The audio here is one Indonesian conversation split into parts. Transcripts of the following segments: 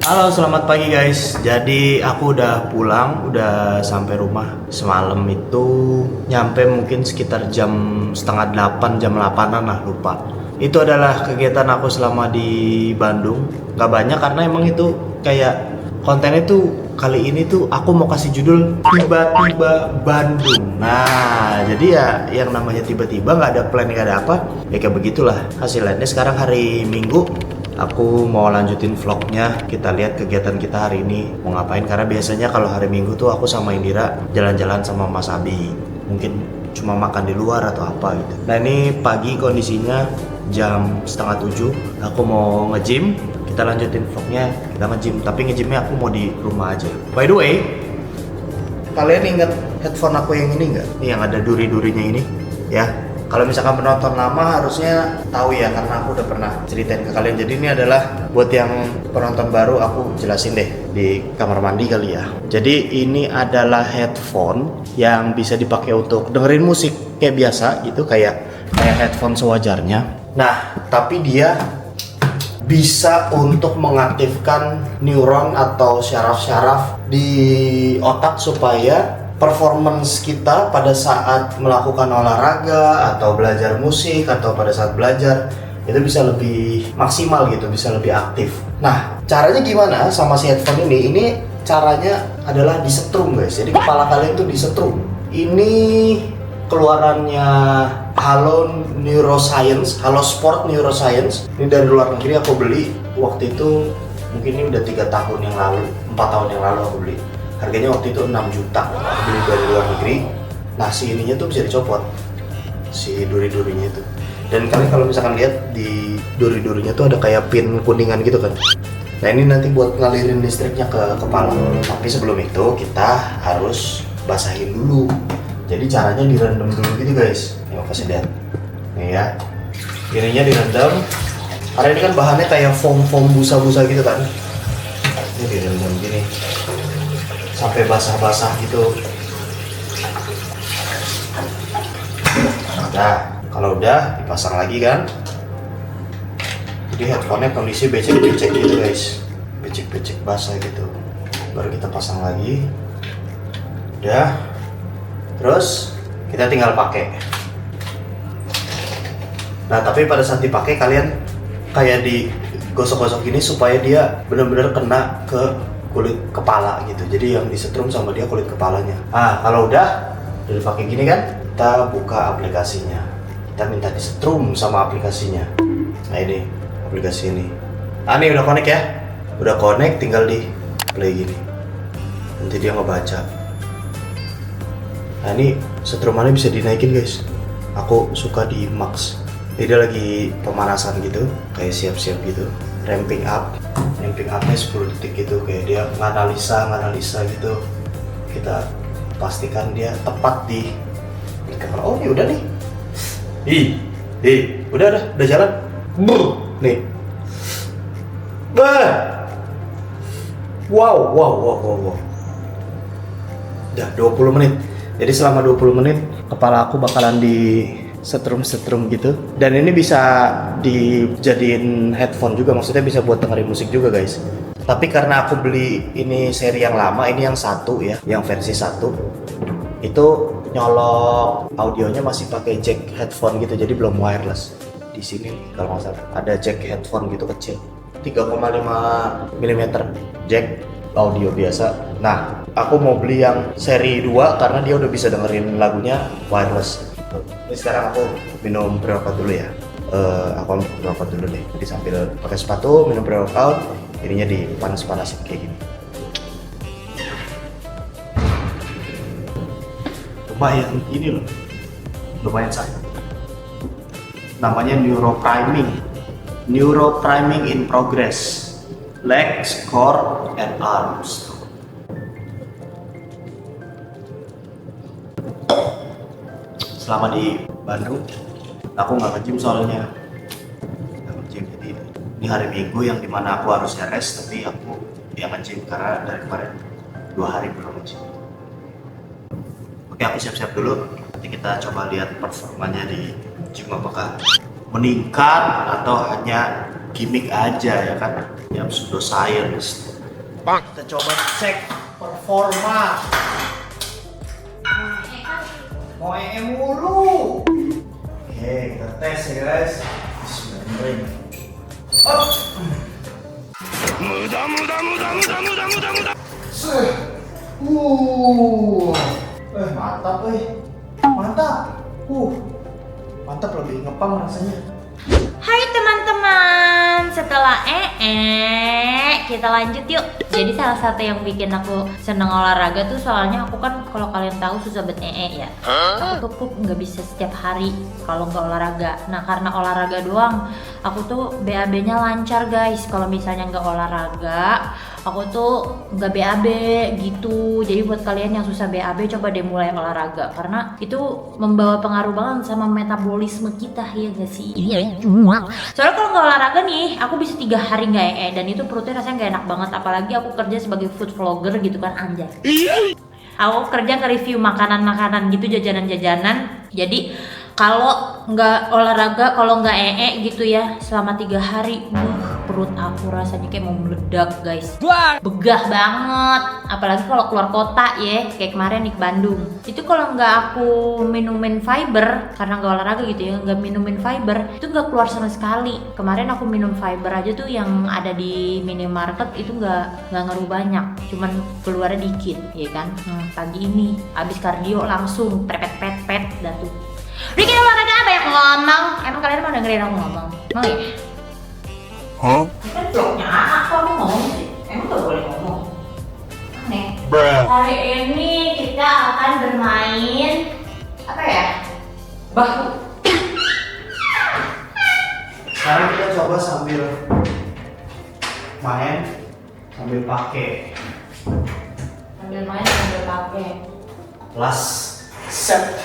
Halo, selamat pagi guys. Jadi aku udah pulang, udah sampai rumah semalam itu nyampe mungkin sekitar jam setengah 8, jam 8-an lah, lupa. Itu adalah kegiatan aku selama di Bandung. Gak banyak karena emang itu kayak kontennya tuh kali ini tuh aku mau kasih judul tiba-tiba Bandung. Nah, jadi ya yang namanya tiba-tiba nggak ada plan, nggak ada apa, ya kayak begitulah hasilnya. Ini sekarang hari Minggu. Aku mau lanjutin vlognya. Kita lihat kegiatan kita hari ini mau ngapain. Karena biasanya kalau hari Minggu tuh aku sama Indira jalan-jalan sama Mas Abi. Mungkin cuma makan di luar atau apa gitu. Nah ini pagi kondisinya jam setengah 7. Aku mau nge-gym. Kita lanjutin vlognya. Kita nge-gym. Tapi nge-gymnya aku mau di rumah aja. By the way, kalian ingat headphone aku yang ini nggak? Ini yang ada duri-durinya ini, ya. Kalau misalkan penonton lama harusnya tahu ya, karena aku udah pernah ceritain ke kalian. Jadi ini adalah buat yang penonton baru, aku jelasin deh di kamar mandi kali ya. Jadi ini adalah headphone yang bisa dipakai untuk dengerin musik kayak biasa gitu, kayak headphone sewajarnya. Nah, tapi dia bisa untuk mengaktifkan neuron atau syaraf-syaraf di otak supaya performance kita pada saat melakukan olahraga atau belajar musik atau pada saat belajar itu bisa lebih maksimal gitu, bisa lebih aktif. Nah, caranya gimana sama si headphone ini? Ini caranya adalah disetrum guys. Jadi kepala kalian tuh disetrum. Ini keluarannya Halo Neuroscience, Halo Sport Neuroscience. Ini dari luar negeri aku beli. Waktu itu mungkin ini udah 3 tahun yang lalu, 4 tahun yang lalu aku beli. Harganya waktu itu 6 juta, beli dari luar negeri. Nah si ininya tuh bisa dicopot, si duri-durinya itu. Dan kalian kalau misalkan lihat di duri-durinya tuh ada kayak pin kuningan gitu kan. Nah ini nanti buat ngalirin listriknya ke kepala. Tapi sebelum itu kita harus basahin dulu. Jadi caranya direndam dulu gitu guys. Nih kasih lihat. Nih ya, ininya direndam. Karena ini kan bahannya kayak foam busa-busa gitu kan. Ini direndam gini sampai basah-basah gitu. Nah, kalau udah dipasang lagi kan. Jadi headphone-nya kondisi becek-becek gitu guys. Becek-becek basah gitu. Baru kita pasang lagi. Udah. Terus kita tinggal pakai. Nah, tapi pada saat dipakai kalian kayak digosok-gosok gini supaya dia benar-benar kena ke kulit kepala gitu. Jadi yang disetrum sama dia kulit kepalanya. Nah, kalau udah pakai gini kan, kita buka aplikasinya. Kita minta disetrum sama aplikasinya. Nah, ini aplikasi ini. Ah, ini udah connect ya. Udah connect, tinggal di play gini. Nanti dia ngebaca. Nah, ini setrumannya bisa dinaikin guys. Aku suka di max. Jadi dia lagi pemanasan gitu, kayak siap-siap gitu. Ramping upnya 10 detik gitu, kayak dia nganalisa gitu. Kita pastikan dia tepat di kamera. Oh ini udah nih. Udah jalan. Nih. Wow. Udah 20 menit. Jadi selama 20 menit kepala aku bakalan di setrum gitu. Dan ini bisa dijadiin headphone juga, maksudnya bisa buat dengerin musik juga guys. Tapi karena aku beli ini seri yang lama, ini yang satu ya, yang versi 1 itu nyolok audionya masih pakai jack headphone gitu, jadi belum wireless. Di sini kalau nggak salah ada jack headphone gitu kecil, 3,5 mm jack audio biasa. Nah, aku mau beli yang seri 2 karena dia udah bisa dengerin lagunya wireless. Ini sekarang aku minum pre-workout dulu ya. Aku ambil pre-workout dulu deh. Jadi sambil pakai sepatu minum pre-workout, ininya dipanas-panasin kayak gini. Lumayan ini loh, lumayan sayang. Namanya Neuropriming in progress. Legs, core, and arms. Selama di Bandung, aku nggak nge-gym soalnya. Nggak nge-gym, jadi ini hari Minggu yang dimana aku harusnya rest, tapi aku yang nge-gym karena dari kemarin 2 hari belum nge-gym. Oke, aku siap-siap dulu. Nanti kita coba lihat performanya di gym apakah meningkat atau hanya gimmick aja ya kan, yang pseudoscience. Kita coba cek performa. Mau mulu. Oke, kita tes ya guys. Bismillahirrahmanirrahim. Oh. Mudah. Mantap, mantap lebih ngepang rasanya. Hai teman-teman, setelah kita lanjut yuk. Jadi salah satu yang bikin aku seneng olahraga tuh soalnya aku kan kalau kalian tahu susah banget ya. Aku tuh nggak bisa setiap hari kalau nggak olahraga. Nah karena olahraga doang, aku tuh BAB-nya lancar guys. Kalau misalnya nggak olahraga, aku tuh nggak BAB gitu. Jadi buat kalian yang susah BAB, coba deh mulai olahraga karena itu membawa pengaruh banget sama metabolisme kita ya gak sih? Iya. Soalnya kalau nggak olahraga nih, aku bisa 3 hari nggak dan itu perutnya rasanya nggak enak banget. Apalagi aku kerja sebagai food vlogger gitu kan, anjay. Aku kerja nge-review makanan-makanan gitu, jajanan-jajanan. Jadi kalau nggak olahraga, kalau nggak gitu ya selama 3 hari, perut aku rasanya kayak mau meledak guys. Begah banget. Apalagi kalau keluar kota ya, kayak kemarin di Bandung. Itu kalau nggak aku minumin fiber, karena nggak olahraga gitu ya, nggak minumin fiber, itu nggak keluar sama sekali. Kemarin aku minum fiber aja tuh yang ada di minimarket itu nggak ngaruh banyak, cuman keluarnya dikit, ya kan. Pagi ini abis kardio langsung pepet dan tuh. Udah kita olahraga banyak ngomong. Emang kalian mau dengerin aku ngomong? Mau ya? Hah? Kan vlognya aku ngomong sih. Emang gak boleh ngomong? Aneh. Hari ini kita akan bermain apa ya? Bahu. Sekarang kita coba sambil main, sambil pakai. Sambil main sambil pakai. Last set.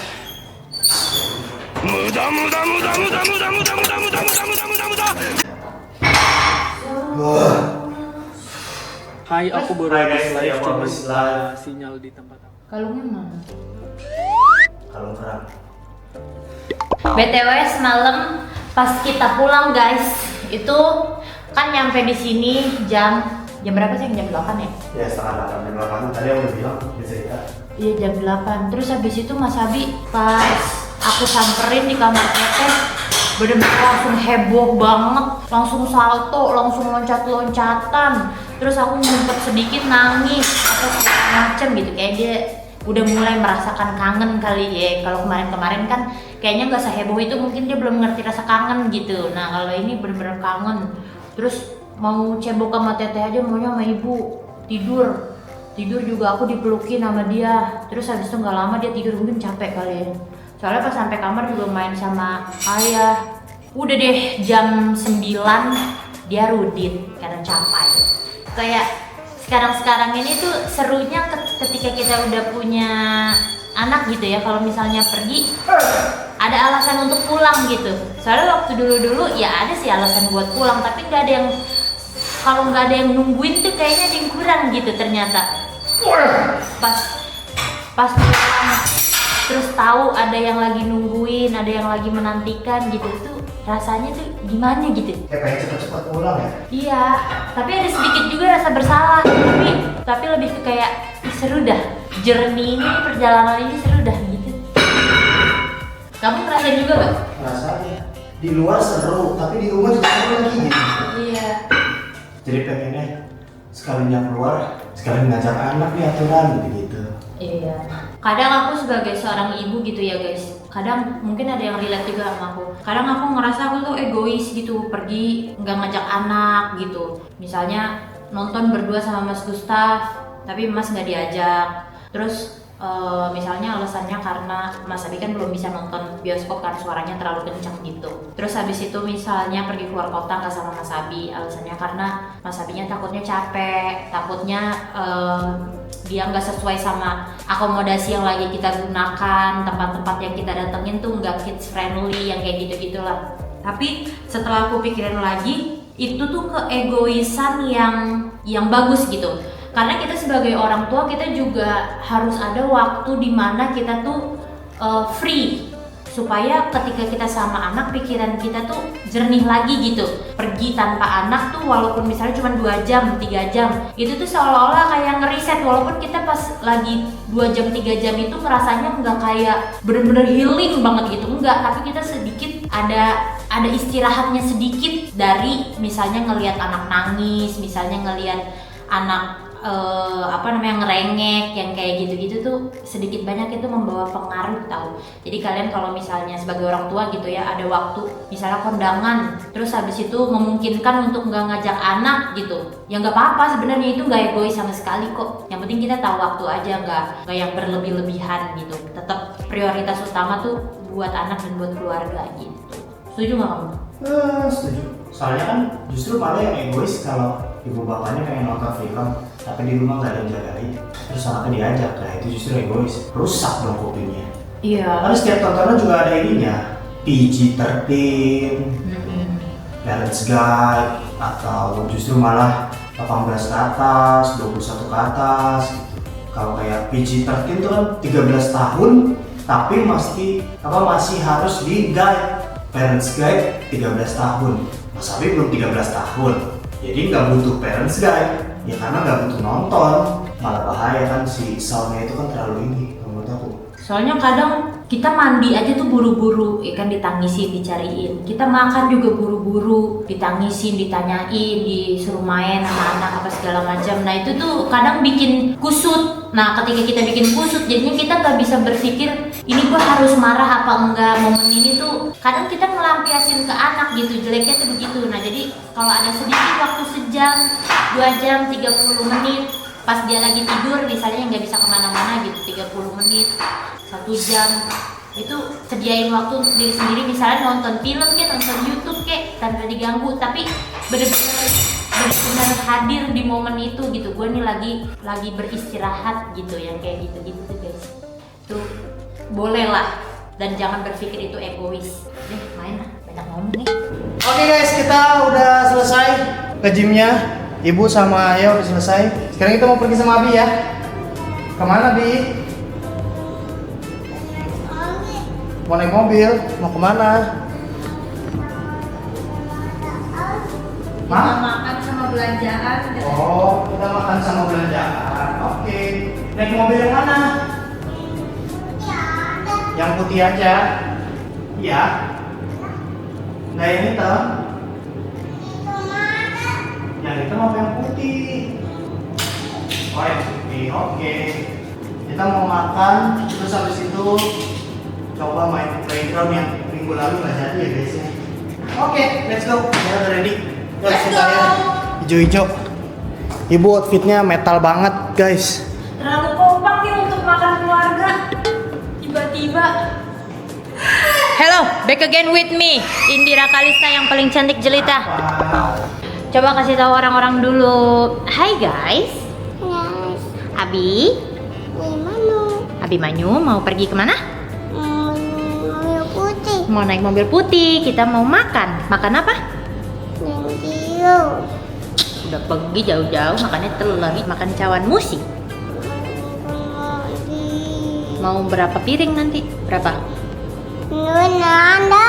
Hai, aku baru habis live, cuma sinyal di tempat aku. Kalungnya mana? Kalung kerang. BTW semalam pas kita pulang guys, itu kan nyampe di sini jam berapa sih? Jam 8 ya? Ya setengah 8, jam 8 tadi aku udah bilang bisa ya. Iya jam 8. Terus habis itu Mas Abi pas aku samperin di kamar teteh, bener-bener langsung heboh banget, langsung salto, langsung loncat-loncatan. Terus aku ngumpet sedikit nangis atau segala macem gitu, kayak dia udah mulai merasakan kangen kali ya. Kalau kemarin-kemarin kan kayaknya nggak seheboh itu, mungkin dia belum ngerti rasa kangen gitu. Nah kalau ini bener-bener kangen. Terus mau cebok sama teteh aja maunya sama ibu, tidur juga aku dipelukin sama dia. Terus habis itu nggak lama dia tidur, mungkin capek kali ya. Soalnya pas sampai kamar juga main sama ayah. Udah deh jam 9 dia rudit karena capek. Kayak sekarang ini tuh serunya ketika kita udah punya anak gitu ya, kalau misalnya pergi ada alasan untuk pulang gitu. Soalnya waktu dulu ya ada sih alasan buat pulang, tapi nggak ada yang, kalau nggak ada yang nungguin tuh kayaknya ada yang kurang gitu ternyata. Pas pulang terus tahu ada yang lagi nungguin, ada yang lagi menantikan gitu, tuh rasanya tuh gimana gitu. Kayak pengen cepet-cepet pulang ya? Iya, tapi ada sedikit juga rasa bersalah, tapi lebih ke kayak seru dah, journey ini, perjalanan ini seru dah gitu. Kamu ngerasain juga gak? Rasanya di luar seru, tapi di rumah juga seru lagi gitu. Iya. Jadi pengennya sekalinya keluar, sekalian ngajak anak nih aturan gitu. Iya. Kadang aku sebagai seorang ibu gitu ya guys, kadang mungkin ada yang relate juga sama aku. Kadang aku ngerasa aku tuh egois gitu, pergi nggak ngajak anak gitu. Misalnya nonton berdua sama Mas Gustaf, tapi Mas nggak diajak. Terus misalnya alasannya karena Mas Abi kan belum bisa nonton bioskop karena suaranya terlalu kencang gitu. Terus habis itu misalnya pergi keluar kota nggak sama Mas Abi, alasannya karena Mas Abinya takutnya capek, takutnya dia nggak sesuai sama akomodasi yang lagi kita gunakan, tempat-tempat yang kita datengin tuh nggak kids friendly, yang kayak gitu-gitulah. Tapi setelah aku pikirin lagi, itu tuh keegoisan yang bagus gitu. Karena kita sebagai orang tua, kita juga harus ada waktu di mana kita tuh free supaya ketika kita sama anak pikiran kita tuh jernih lagi gitu. Pergi tanpa anak tuh walaupun misalnya cuma 2 jam, 3 jam, itu tuh seolah-olah kayak ngeriset, walaupun kita pas lagi 2 jam, 3 jam itu ngerasanya nggak kayak bener-bener healing banget gitu, enggak, tapi kita sedikit ada istirahatnya sedikit dari misalnya ngelihat anak nangis, misalnya ngelihat anak ngerengek yang kayak gitu-gitu tuh sedikit banyak itu membawa pengaruh tahu. Jadi kalian kalau misalnya sebagai orang tua gitu ya, ada waktu misalnya kondangan, terus habis itu memungkinkan untuk nggak ngajak anak gitu, ya nggak apa-apa sebenarnya, itu nggak egois sama sekali kok. Yang penting kita tahu waktu aja, nggak yang berlebih-lebihan gitu. Tetap prioritas utama tuh buat anak dan buat keluarga gitu. Setuju nggak kamu? Setuju. Soalnya kan justru malah yang egois kalau ibu bapaknya pengen nonton film tapi di rumah nggak ada yang jagain, terus anaknya diajak, nah itu justru egois, rusak dong kupingnya. Iya. Karena setiap tontonan juga ada ininya, PG-13, Parents Guide, atau justru malah 18 ke atas, 21 ke atas gitu. Kalau kayak PG-13 itu kan 13 tahun tapi masih harus di guide. Parents Guide 13 tahun, Mas Abi belum 13 tahun, jadi nggak butuh Parents Guide ya, karena nggak butuh nonton, malah bahaya kan si soundnya itu kan terlalu ini menurut aku. Soalnya kadang kita mandi aja tuh buru-buru, ya kan, ditangisin, dicariin. Kita makan juga buru-buru, ditangisin, ditanyain, disuruh main anak-anak apa segala macam. Nah itu tuh kadang bikin kusut. Nah ketika kita bikin kusut, jadinya kita nggak bisa berpikir ini gua harus marah apa enggak. Momen ini tuh kadang kita ngelampiasin ke anak gitu, jeleknya tuh begitu. Nah jadi kalau ada sedikit waktu sejam, 2 jam, 30 menit, pas dia lagi tidur misalnya nggak bisa kemana-mana gitu, 30 menit, 1 jam, itu sediain waktu untuk diri sendiri, misalnya nonton film kayak, nonton YouTube kayak, tanpa diganggu, tapi benar-benar hadir di momen itu gitu. Gue nih lagi beristirahat gitu, yang kayak gitu-gitu tuh guys. Tuh boleh lah, dan jangan berpikir itu egois. Main lah, banyak ngomong nih. Oke guys, kita udah selesai ke gymnya. Ibu sama Ayah udah selesai. Sekarang kita mau pergi sama Abi ya. Kemana Bi? Mau naik mobil? Mau kemana? Kita makan sama belanjaan. Oh, kita makan sama belanjaan. Oke. Naik mobil yang mana? Yang putih aja. Iya. Nggak yang hitam. Yang hitam apa yang putih? Oh yang putih. Oke. Kita mau makan, terus habis itu coba main playground yang minggu lalu nggak jadi ya guys ya. Oke, let's go. Ya udah ready. Let's go. Hijau-hijau. Ibu outfitnya metal banget guys. Terlalu kompak nih untuk makan keluarga. Tiba-tiba. Hello, back again with me, Indira Kalista yang paling cantik jelita. Coba kasih tahu orang-orang dulu. Hai guys. Yes. Abi. Abi Manyu mau pergi kemana? Mobil putih. Mau naik mobil putih. Kita mau makan. Makan apa? Nenggiu. Udah pergi jauh-jauh makannya telur. Makan cawan musi. Mau berapa piring nanti? Berapa? Nanda.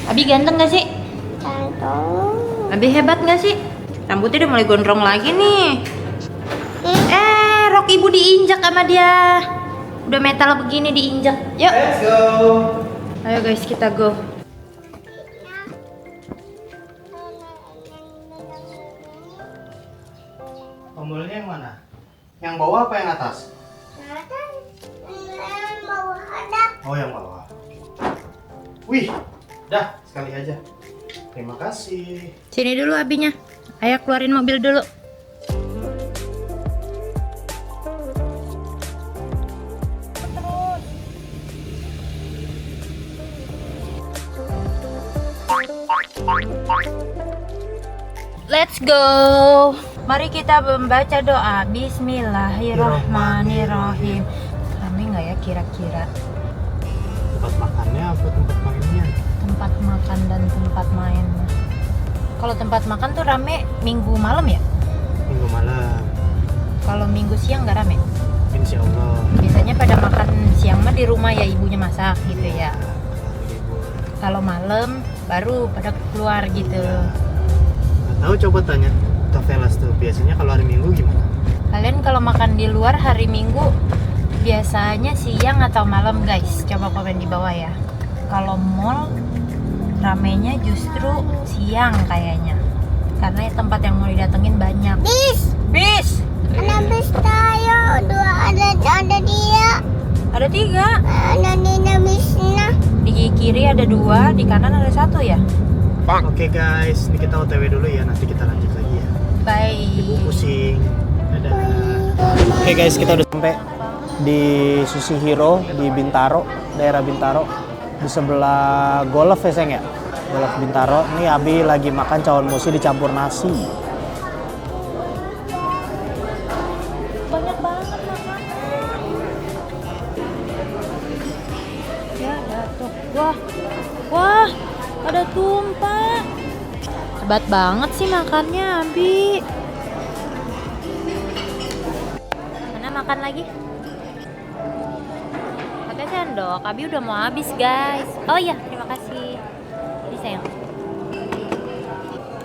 Abi ganteng gak sih? Tantong. Abi hebat gak sih? Rambutnya udah mulai gondrong lagi nih. Rok ibu diinjak sama dia. Udah metal begini diinjak. Yuk. Let's go. Ayo guys, kita go. Tombolnya yang mana? Yang bawah apa yang atas? Oh yang bawah. Wih, dah sekali aja. Terima kasih. Sini dulu abinya. Ayo keluarin mobil dulu. Let's go. Mari kita membaca doa. Bismillahirrahmanirrahim. Rame nggak ya kira-kira? Tempat makannya apa tempat mainnya? Tempat makan dan tempat main. Kalau tempat makan tuh rame minggu malam ya? Minggu malam. Kalau minggu siang nggak rame? Insya Allah. Biasanya pada makan siang mah di rumah ya, ibunya masak gitu ya. Kalau malam baru pada keluar gitu. Tahu, coba tanya Tavelas tuh biasanya kalau hari Minggu gimana? Kalian kalau makan di luar hari Minggu biasanya siang atau malam guys? Coba komen di bawah ya. Kalau mall ramenya justru siang kayaknya. Karena tempat yang mau didatengin banyak. Bis. Ada bis tayo, dua ada dia. Ada 3. Ada Nina bisnya. Di kiri ada 2, di kanan ada 1 ya. Oke guys, ini kita OTW dulu ya, nanti kita lanjut lagi ya. Ibu Bye. pusing. Dadah. Oke guys, kita udah sampai di Sushihiro di Bintaro, daerah Bintaro, di sebelah golf ya sayang ya, golf Bintaro. Ini Abi lagi makan cawan musi dicampur nasi. Banyak banget makan. Ya ada tuh. Wah, ada tumpah. Hebat banget sih makannya, Abi. Mana makan lagi? Pakai sendok. Abi udah mau habis, guys. Oh iya, terima kasih. Ini sayang.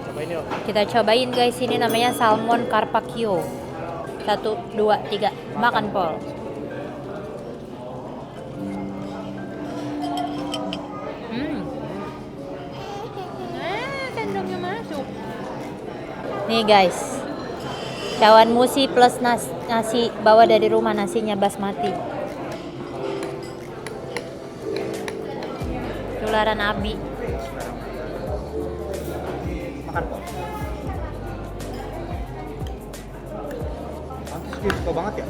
Cobain yuk. Kita cobain guys, ini namanya salmon carpaccio. 1, 2, 3, makan Pol. Sendoknya masuk. Nih guys, cawan musi plus nasi bawa dari rumah, nasinya basmati. Tularan Abi. Makan kok. Pantes dia suka banget ya.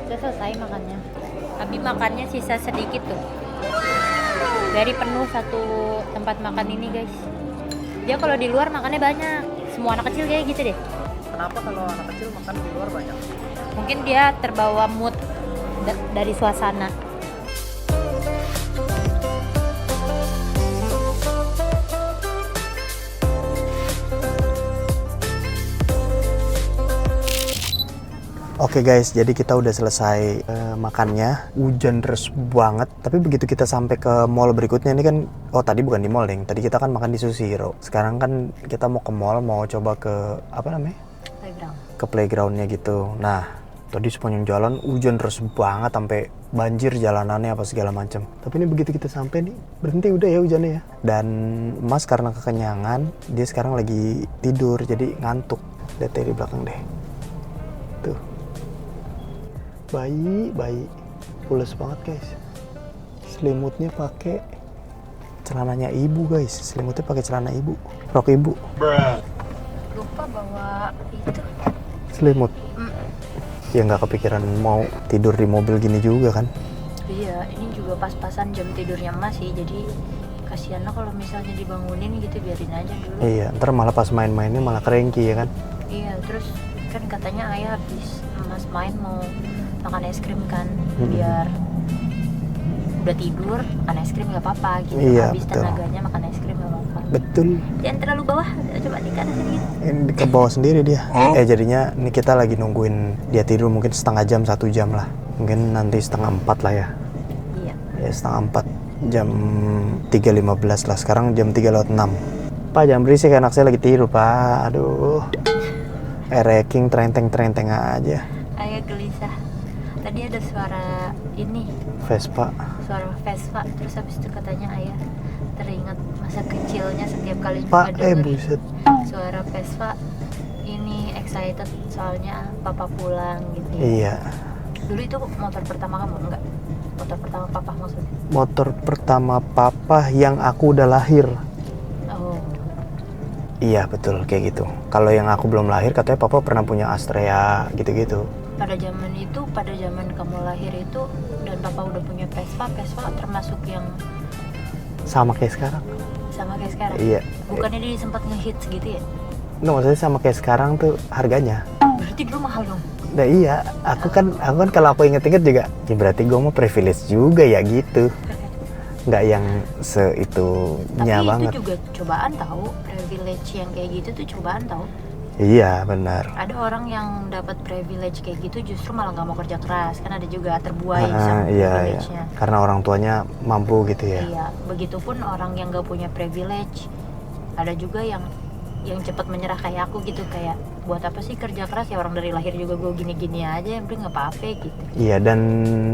Udah selesai makannya. Abi makannya sisa sedikit tuh. Dari penuh satu tempat makan ini guys. Dia kalau di luar makannya banyak. Semua anak kecil kayak gitu deh. Kenapa kalau anak kecil makan di luar banyak? Mungkin dia terbawa mood dari suasana. Oke guys, jadi kita udah selesai makannya. Hujan deras banget. Tapi begitu kita sampai ke mall berikutnya, ini kan, oh tadi bukan di mall deh. Tadi kita kan makan di Sushihiro. Sekarang kan kita mau ke mall, mau coba ke apa namanya? Playground. Ke playgroundnya gitu. Nah, tadi sepanjang jalan hujan deras banget sampai banjir jalanannya apa segala macam. Tapi ini begitu kita sampai nih, berhenti udah ya hujannya ya. Dan Mas karena kekenyangan, dia sekarang lagi tidur jadi ngantuk. Lihat dari belakang deh. Tuh. Bayi pules banget guys. Selimutnya pakai celananya ibu guys. Selimutnya pakai celana ibu, rok ibu. Lupa bawa itu. Selimut. Ya nggak kepikiran mau tidur di mobil gini juga kan. Iya, ini juga pas-pasan jam tidurnya Mas sih. Jadi kasihan lah kalau misalnya dibangunin gitu, biarin aja dulu. Iya, ntar malah pas main-mainnya malah kerengki ya kan. Iya, terus kan katanya ayah habis Mas main mau makan es krim kan, biar udah tidur makan es krim nggak apa-apa gitu. Iya, Habis betul. tenaganya makan es krim nggak apa-apa. Betul. Jangan terlalu bawah, coba di kanan sedikit. Ini ke bawah sendiri dia. Jadinya ini kita lagi nungguin dia tidur mungkin setengah jam, 1 jam lah. Mungkin nanti setengah 4 lah ya. Iya. Ya setengah 4, jam 3.15 lah. Sekarang jam 3:06. Pak jangan berisik, anak saya lagi tidur Pak. Aduh. Ereking terenteng aja. Ayah gelisah. Tadi ada suara ini, Vespa. suara Vespa. Terus habis itu katanya ayah teringat masa kecilnya setiap kali Pak, juga denger buset. suara Vespa. Ini excited soalnya papa pulang gitu. Iya. Dulu itu motor pertama kamu enggak? Motor pertama papa maksudnya? Motor pertama papa yang aku udah lahir. Oh, Iya betul kayak gitu. Kalau yang aku belum lahir katanya papa pernah punya Astrea gitu-gitu. pada zaman kamu lahir itu dan papa udah punya Vespa termasuk yang Sama kayak sekarang. sama kayak sekarang. Iya. Bukannya dia sempat ngehits gitu ya? No, maksudnya sama kayak sekarang tuh harganya. Berarti dulu mahal dong. Nah iya, aku kan kalau aku inget-inget juga, ya berarti gue mau privilege juga ya gitu. Nggak yang seitunya Tapi banget. itu juga cobaan tahu, privilege yang kayak gitu tuh cobaan tahu. Iya benar. Ada orang yang dapat privilege kayak gitu justru malah nggak mau kerja keras, kan ada juga terbuai sama Iya, privilege-nya. karena orang tuanya mampu gitu ya. Iya, begitupun orang yang nggak punya privilege, ada juga yang cepat menyerah kayak aku gitu, kayak buat apa sih kerja keras, ya orang dari lahir juga gue gini-gini aja, yang penting nggak apa-apa gitu. Iya, dan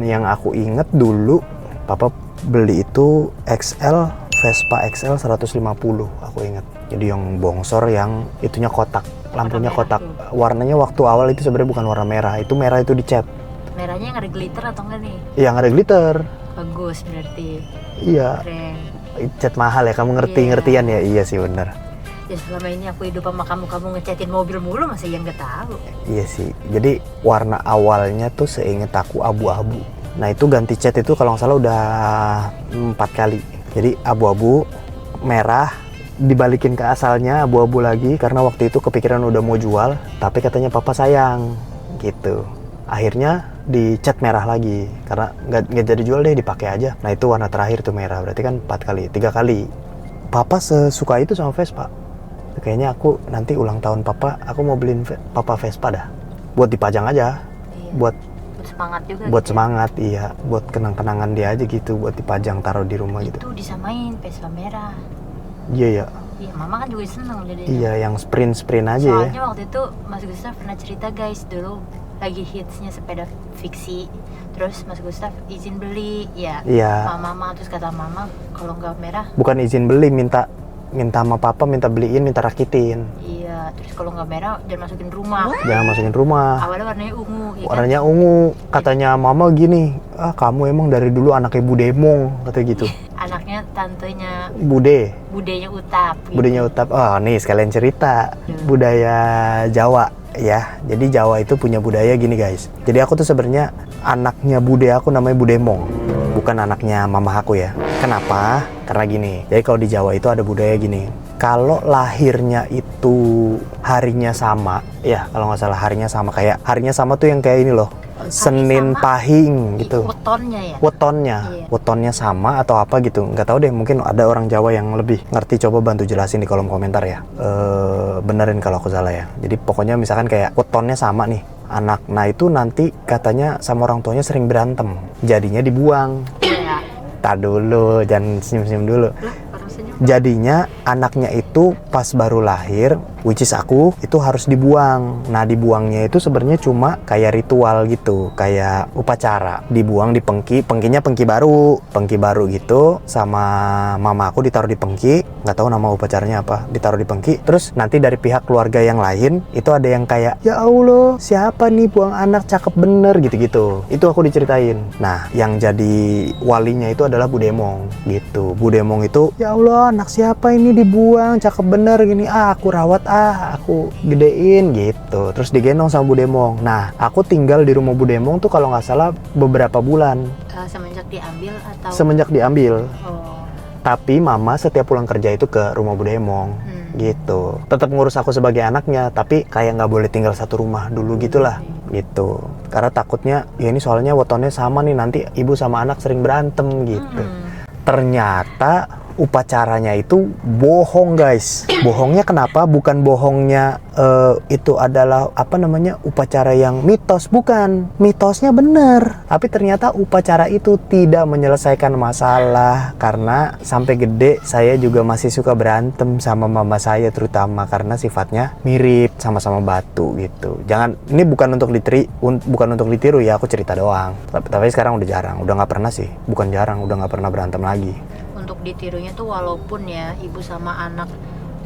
yang aku inget dulu papa beli itu XL, Vespa XL 150 aku inget. Jadi yang bongsor yang itunya kotak, lampunya merah kotak. tuh. Warnanya waktu awal itu sebenarnya bukan warna merah, itu merah itu dicat. Merahnya yang ada glitter atau enggak nih? Yang ada glitter. Bagus berarti, Iya, keren. cat mahal ya, kamu ngerti-ngertian ya. Iya sih bener. Ya selama ini aku hidup sama kamu ngecatin mobil mulu, masa yang nggak tahu. Iya sih, jadi warna awalnya tuh seinget aku abu-abu. Nah itu ganti cat itu kalau nggak salah udah 4 kali. Jadi abu-abu, merah, dibalikin ke asalnya abu-abu lagi karena waktu itu kepikiran udah mau jual, tapi katanya papa sayang gitu. Akhirnya dicat merah lagi karena nggak jadi jual deh, dipakai aja. Nah itu warna terakhir tuh merah, berarti kan 4 kali, 3 kali. Papa sesuka itu sama Vespa. Kayaknya aku nanti ulang tahun papa, aku mau beliin papa Vespa dah. Buat dipajang aja. Iya. Buat Semangat juga. buat gitu. semangat, iya. Buat kenang-kenangan dia aja gitu, buat dipajang taruh di rumah gitu. Itu disamain Vespa merah. Iya ya. Iya, mama kan juga seneng jadinya. Iya, yang sprint aja ya. Soalnya waktu itu Mas Gustaf pernah cerita guys, dulu lagi hitsnya sepeda fiksi. Terus Mas Gustaf izin beli, ya. Iya. Mama terus kata mama kalau nggak merah, Bukan izin beli, minta sama papa, minta beliin, minta rakitin. iya. Terus kalau nggak merah jangan masukin rumah. Jangan masukin rumah. Awalnya warnanya ungu, ya kan? Warnanya ungu. Katanya mama gini, "Ah, kamu emang dari dulu anaknya Bude Mong," katanya gitu. Anaknya tantenya budenya Utap. Gitu. Budaya Utap. Oh, nih sekalian cerita budaya Jawa ya. Jadi Jawa itu punya budaya gini, guys. Jadi aku tuh sebenarnya anaknya Bude, aku namanya Bude Mong. Bukan anaknya mama aku ya. Kenapa? Karena gini. Jadi kalau di Jawa itu ada budaya gini. Kalau lahirnya itu harinya sama, ya kalau nggak salah harinya sama, kayak harinya sama tuh yang kayak ini loh. Senin sama. Pahing gitu. Wetonnya ya. Wetonnya, Iya. wetonnya sama atau apa gitu, nggak tahu deh, mungkin ada orang Jawa yang lebih ngerti, coba bantu jelasin di kolom komentar ya. Benerin kalau aku salah ya. Jadi pokoknya misalkan kayak wetonnya sama nih anak, nah itu nanti katanya sama orang tuanya sering berantem, jadinya dibuang. Iya. Tak dulu, jangan senyum-senyum dulu. Lah, orang senyum. Jadinya anaknya itu pas baru lahir, which is aku, itu harus dibuang. Nah dibuangnya itu sebenarnya cuma kayak ritual gitu, kayak upacara. Dibuang di pengki, pengkinya pengki baru gitu, sama mama aku ditaruh di pengki, nggak tahu nama upacaranya apa, ditaruh di pengki. Terus nanti dari pihak keluarga yang lain itu ada yang kayak, ya Allah siapa nih buang anak cakep bener gitu-gitu. Itu aku diceritain. Nah yang jadi walinya itu adalah Budemong gitu. Budemong itu, ya Allah anak siapa ini dibuang cakep bener gini, aku rawat, aku gedein gitu. Terus digendong sama Budemong. Nah aku tinggal di rumah Budemong tuh kalau nggak salah beberapa bulan Semenjak diambil atau? semenjak diambil. Oh. Tapi mama setiap pulang kerja itu ke rumah Budemong gitu. Tetap ngurus aku sebagai anaknya, tapi kayak nggak boleh tinggal satu rumah dulu gitulah gitu. Karena takutnya ya ini soalnya wetonnya sama nih, nanti ibu sama anak sering berantem gitu. Ternyata upacaranya itu bohong guys. Bohongnya kenapa? Bukan bohongnya itu adalah apa namanya upacara yang mitos, bukan. Mitosnya bener. Tapi ternyata upacara itu tidak menyelesaikan masalah, karena sampai gede saya juga masih suka berantem sama mama saya, terutama karena sifatnya mirip, sama-sama batu gitu. Jangan, ini bukan untuk ditiru ya, aku cerita doang. Tapi sekarang udah jarang, udah nggak pernah sih, bukan jarang, udah nggak pernah berantem lagi. Untuk ditirunya tuh walaupun ya ibu sama anak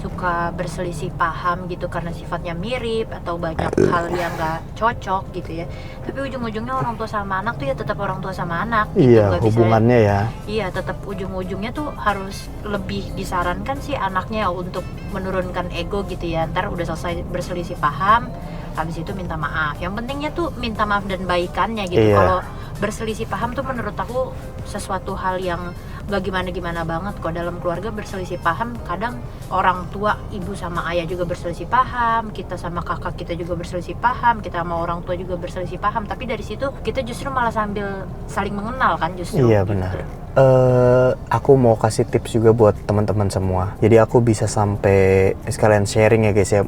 suka berselisih paham gitu karena sifatnya mirip atau banyak hal yang gak cocok gitu ya, tapi ujung-ujungnya orang tua sama anak tuh ya tetap orang tua sama anak gitu. Iya, Gak bisa, hubungannya ya. iya tetap ujung-ujungnya tuh harus lebih disarankan sih anaknya untuk menurunkan ego gitu ya. Ntar udah selesai berselisih paham, habis itu minta maaf. Yang pentingnya tuh minta maaf dan baikannya gitu. Iya. Kalau berselisih paham tuh menurut aku sesuatu hal yang gak gimana-gimana banget kok. Dalam keluarga berselisih paham, kadang orang tua ibu sama ayah juga berselisih paham, kita sama kakak kita juga berselisih paham, kita sama orang tua juga berselisih paham, tapi dari situ kita justru malah sambil saling mengenal kan justru. Iya gitu. benar. Aku mau kasih tips juga buat teman-teman semua. Jadi aku bisa sampai sekalian sharing ya guys ya.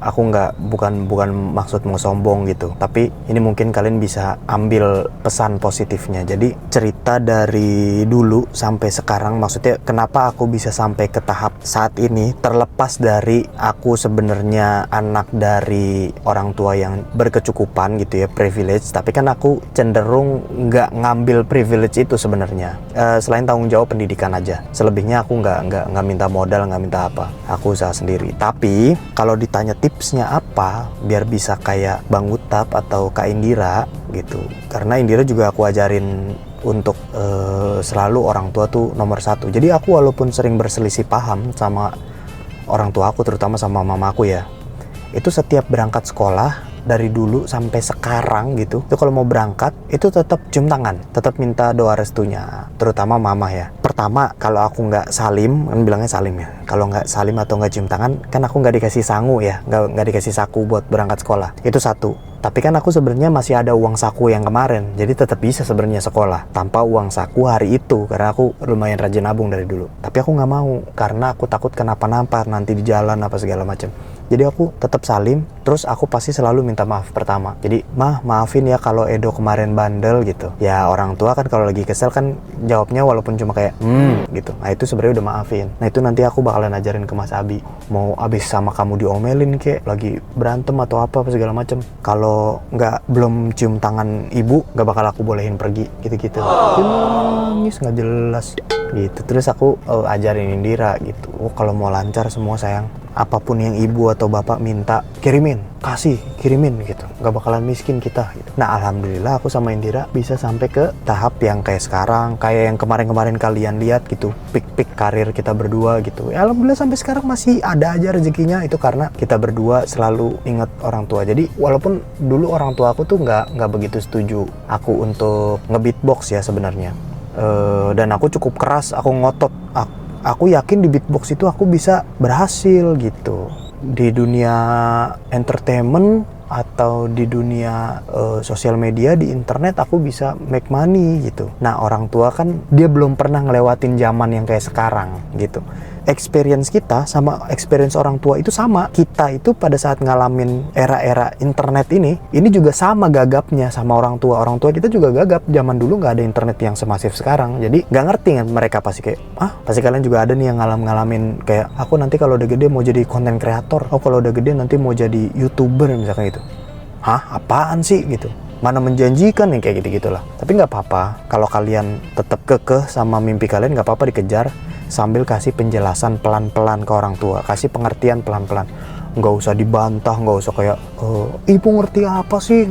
Aku bukan maksud mau sombong gitu. Tapi ini mungkin kalian bisa ambil pesan positifnya. Jadi cerita dari dulu sampai sekarang, maksudnya kenapa aku bisa sampai ke tahap saat ini, terlepas dari aku sebenarnya anak dari orang tua yang berkecukupan gitu ya, privilege. Tapi kan aku cenderung nggak ngambil privilege itu sebenarnya. Selain tanggung jawab pendidikan aja, selebihnya aku nggak minta modal, nggak minta apa, aku usaha sendiri. Tapi kalau ditanya tipsnya apa biar bisa kayak Bang Utap atau Kak Indira gitu, karena Indira juga aku ajarin untuk selalu orang tua tuh nomor satu. Jadi aku walaupun sering berselisih paham sama orang tua aku, terutama sama mama aku ya, itu setiap berangkat sekolah dari dulu sampai sekarang gitu, itu kalau mau berangkat itu tetap cium tangan, tetap minta doa restunya, terutama mama ya. Pertama, kalau aku nggak salim, kan bilangnya salim ya, kalau nggak salim atau nggak cium tangan, kan aku nggak dikasih sangu ya, nggak dikasih saku buat berangkat sekolah, itu satu. Tapi kan aku sebenarnya masih ada uang saku yang kemarin, jadi tetap bisa sebenarnya sekolah tanpa uang saku hari itu, karena aku lumayan rajin nabung dari dulu. Tapi aku nggak mau, karena aku takut kenapa-napa nanti di jalan apa segala macam. Jadi aku tetap salim, terus aku pasti selalu minta maaf pertama. Jadi, maafin ya kalau Edo kemarin bandel gitu. Ya orang tua kan kalau lagi kesel kan jawabnya walaupun cuma kayak gitu. Nah itu sebenarnya udah maafin. Nah itu nanti aku bakalan ajarin ke Mas Abi. Mau abis sama kamu diomelin kek, lagi berantem atau apa segala macem, kalau belum cium tangan ibu, nggak bakal aku bolehin pergi gitu-gitu. Nangis nggak jelas gitu. Terus aku ajarin Indira gitu. Kalau mau lancar semua sayang, apapun yang ibu atau bapak minta, kirimin gitu, nggak bakalan miskin kita gitu. Nah alhamdulillah aku sama Indira bisa sampai ke tahap yang kayak sekarang, kayak yang kemarin-kemarin kalian lihat gitu, pik karir kita berdua gitu. Ya, alhamdulillah sampai sekarang masih ada aja rezekinya, itu karena kita berdua selalu ingat orang tua. Jadi walaupun dulu orang tua aku tuh nggak begitu setuju aku untuk nge-beatbox ya sebenarnya, dan aku cukup keras, aku ngotot. Aku yakin di beatbox itu aku bisa berhasil gitu. Di dunia entertainment atau di dunia sosial media, di internet aku bisa make money gitu. Nah orang tua kan dia belum pernah ngelewatin zaman yang kayak sekarang gitu. Experience kita sama experience orang tua itu sama. Kita itu pada saat ngalamin era-era internet ini juga sama gagapnya sama orang tua. Orang tua kita juga gagap. Zaman dulu nggak ada internet yang semasif sekarang. Jadi nggak ngerti kan mereka, pasti kayak, pasti kalian juga ada nih yang ngalamin kayak, aku nanti kalau udah gede mau jadi content creator. Oh kalau udah gede nanti mau jadi YouTuber misalkan gitu. Hah? Apaan sih gitu? Mana menjanjikan yang kayak gitu-gitulah. Tapi nggak apa-apa. Kalau kalian tetap kekeh sama mimpi kalian, nggak apa-apa dikejar. Sambil kasih penjelasan pelan-pelan ke orang tua, kasih pengertian pelan-pelan, nggak usah dibantah, nggak usah kayak ibu ngerti apa sih,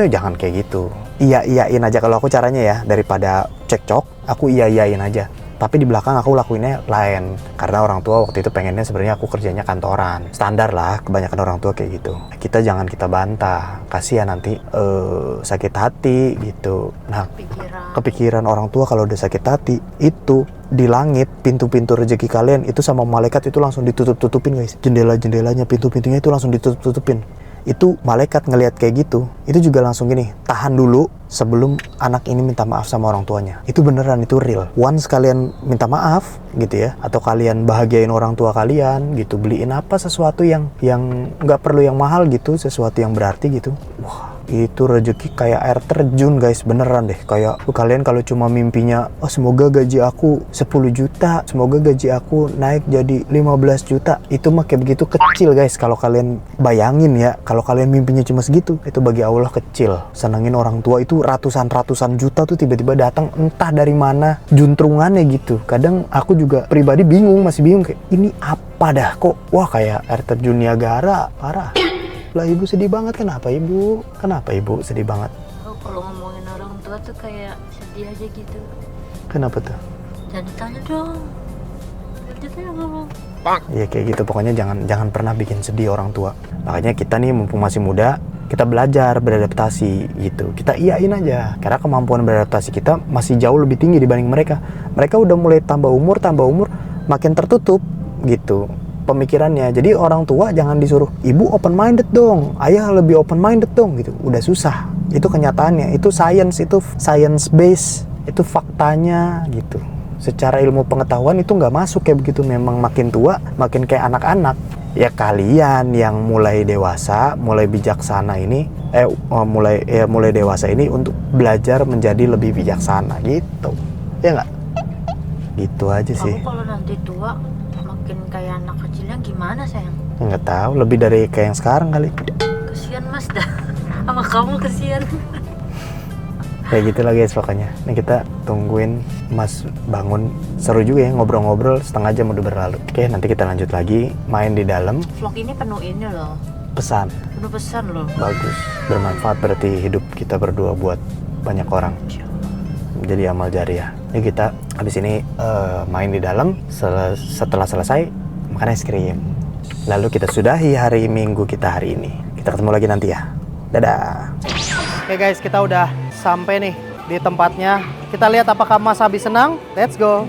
jangan kayak gitu. Iyain aja kalau aku caranya ya, daripada cekcok aku iyain aja. Tapi di belakang aku lakuinnya lain, karena orang tua waktu itu pengennya sebenarnya aku kerjanya kantoran. Standar lah, kebanyakan orang tua kayak gitu. Kita jangan kita bantah, kasihan nanti sakit hati gitu. Nah, kepikiran orang tua kalau udah sakit hati, itu di langit pintu-pintu rezeki kalian itu sama malaikat itu langsung ditutup-tutupin guys. Jendela-jendelanya, pintu-pintunya itu langsung ditutup-tutupin. Itu malaikat ngelihat kayak gitu, itu juga langsung gini, tahan dulu sebelum anak ini minta maaf sama orang tuanya. Itu beneran, itu real. Once kalian minta maaf gitu ya, atau kalian bahagiain orang tua kalian gitu, beliin apa sesuatu yang nggak perlu yang mahal gitu, sesuatu yang berarti gitu, wah itu rezeki kayak air terjun guys, beneran deh. Kayak kalian kalau cuma mimpinya, semoga gaji aku 10 juta, semoga gaji aku naik jadi 15 juta, itu mah kayak begitu kecil guys. Kalau kalian bayangin ya, kalau kalian mimpinya cuma segitu, itu bagi Allah kecil. Senengin orang tua itu ratusan juta tuh tiba-tiba datang entah dari mana juntrungannya gitu. Kadang aku juga pribadi masih bingung kayak, ini apa dah kok, wah kayak air terjun Niagara, parah. Lah ibu sedih banget, kenapa ibu sedih banget? Kalau ngomongin orang tua tuh kayak sedih aja gitu. Kenapa tuh? Jangan ditanya dong. Ditanya ngomong. Ya kayak gitu, pokoknya jangan pernah bikin sedih orang tua. Makanya kita nih mumpung masih muda, kita belajar beradaptasi gitu. Kita iyain aja, karena kemampuan beradaptasi kita masih jauh lebih tinggi dibanding mereka. Mereka udah mulai tambah umur makin tertutup gitu pemikirannya. Jadi orang tua jangan disuruh, ibu open minded dong, ayah lebih open minded dong gitu. Udah susah. Itu kenyataannya, itu science base, itu faktanya gitu. Secara ilmu pengetahuan itu nggak masuk kayak begitu. Memang makin tua makin kayak anak-anak. Ya kalian yang mulai dewasa, mulai bijaksana ini, mulai dewasa ini untuk belajar menjadi lebih bijaksana gitu. Ya nggak? Gitu aja sih. Aku kalau nanti tua makin kayak anak kecilnya gimana sayang? Nggak tahu, lebih dari kayak yang sekarang kali. Kesian mas dah. Sama kamu kesian. Kayak gitu lah guys pokoknya. Ini kita tungguin Mas bangun. Seru juga ya ngobrol-ngobrol, setengah jam udah berlalu. Oke, nanti kita lanjut lagi main di dalam. Vlog ini penuh ini loh. Pesan. Penuh pesan loh. Bagus. Bermanfaat berarti hidup kita berdua buat banyak orang. Jadi amal jariah. Ini kita habis ini main di dalam. Setelah selesai makan es krim. Lalu kita sudahi hari Minggu kita hari ini. Kita ketemu lagi nanti ya. Dadah. Oke guys, kita udah sampai nih di tempatnya. Kita lihat apakah Mas Abi senang. Let's go.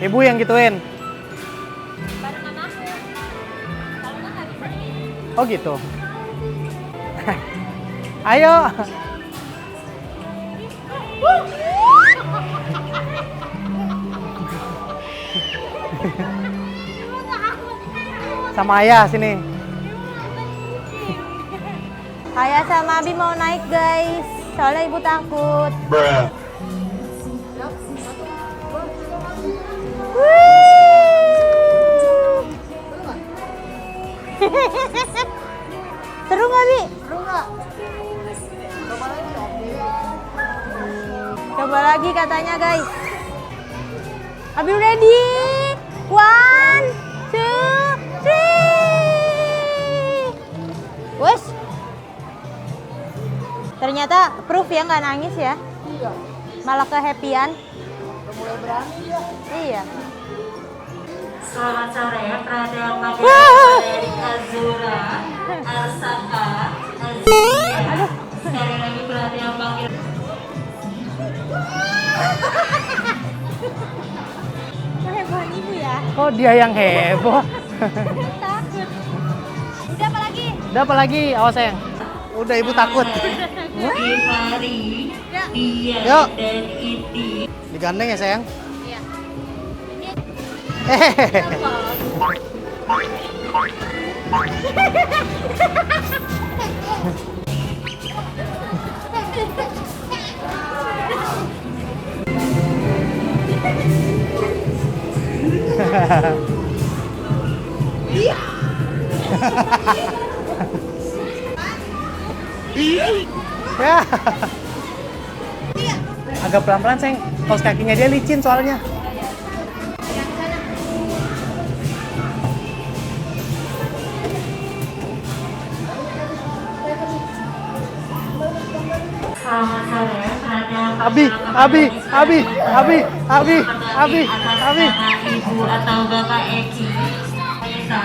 Ibu yang gituin. Oh gitu. Ayo. Sama ayah sini. Ayah sama Abi mau naik guys, soalnya ibu takut. Seru nggak Bi? Seru nggak? Coba lagi katanya guys. Abi ready? 1, 2, 3. Wes. Ternyata proof ya nggak nangis ya? Iya. Malah ke-happyan. Udah mulai berani ya? Iya. Selamat sore, perhatian makin dari Azura, Arsaka, Azia. Sekali lagi perhatian makin. Heboh ibu ya? Kok dia yang heboh? Takut. Udah apa lagi? Udah apa lagi? Awas sayang. Udah ibu takut. Gifari, dia Yuk. dan Iti. Digandeng ya sayang? Iya. Ya. Agak pelan-pelan sayang. Kaos kakinya dia licin soalnya. Selamat sore, perhatian Abi. atas nama Ibu atau Bapak Eci, Esa,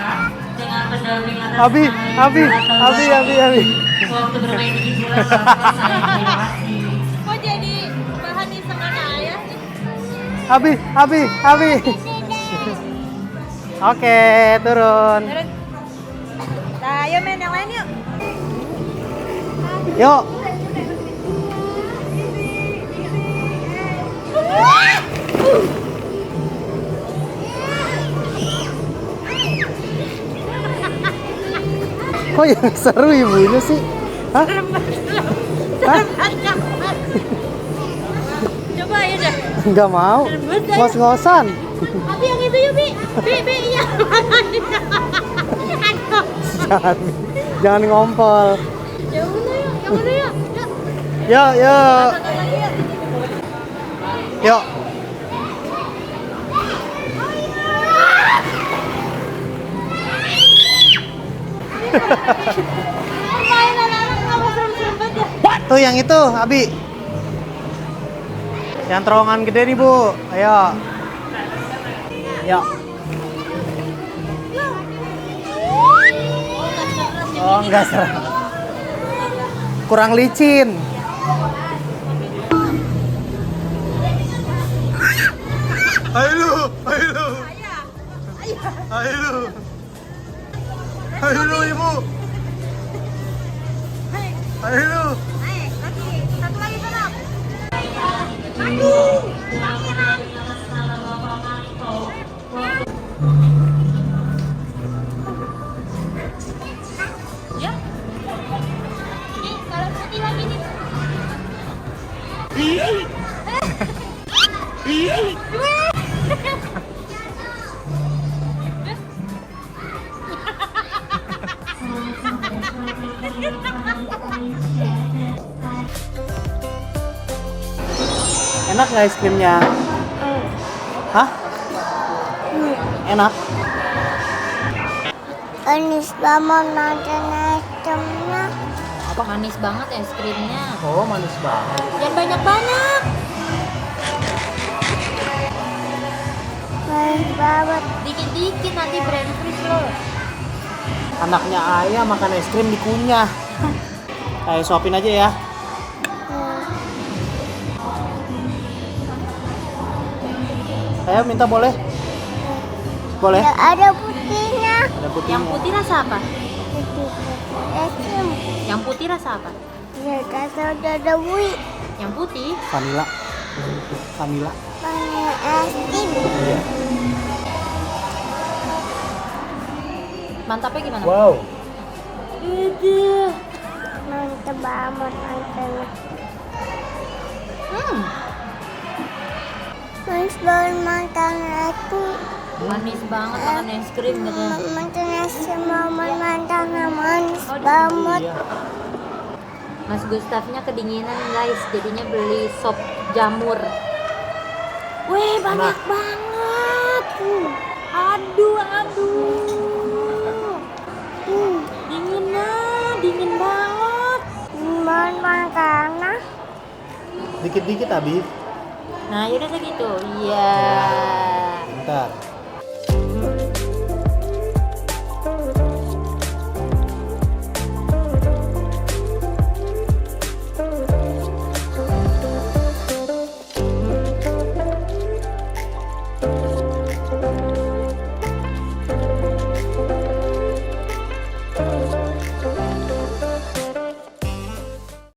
dengan pendamping atas Abi. nama Ibu atau Bapak waktu bermain di hiburan bapak saya dilewati. Kok jadi bahan isengan ayah sih? Abi. Oke, turun. Nah, ayo main yang lain yuk. Yuk. Kok yang seru ibunya sih? Hah? Hah? Coba ayo dah. Nggak mau. Ngos-ngosan. Abi yang itu yuk, Bi. Bi, iya. Jangan ngompol. Yang mana yuk? Yuk. Yuk. Mainan anak kamu serem-serem banget ya. Tuh yang itu, Abi. Yang terowongan gede nih, Bu. Ayo. Yuk. Oh, enggak serem. Kurang licin. Ayo lu, Ibu. Ayo lu. Naik lagi. Satu lagi sana. Ya. Nih, kalau putih lagi nih. Enak nggak es krimnya? Hah? Enak? Anis banget nonton es krimnya. Apa manis banget es krimnya? Oh, manis banget. Jangan banyak-banyak. Manis banget. Dikit-dikit nanti brand freeze lo. Anaknya Ayah makan es krim dikunyah. Ayo suapin aja ya. Ayo minta boleh? Boleh? Nggak ada putihnya. Ada putihnya. Yang putih rasa apa? Putih es krim. Yang putih rasa apa? Ya kata ada wui. Yang putih. Vanilla. Vanilla. Pakai es krim. Iya. Mantapnya gimana? Wow. Aduh. Mantap banget nontonnya. Manis banget mantan aku. Manis banget makan es krim gitu. Mantan es krim mantan manis Oh, di banget. Iya. Mas Gustafnya kedinginan guys, jadinya beli sop jamur. Wih, banyak banget. Aduh. Dingin banget. Makanan. Dikit-dikit Abi. Nah, yaudah segitu. Iya. Bentar.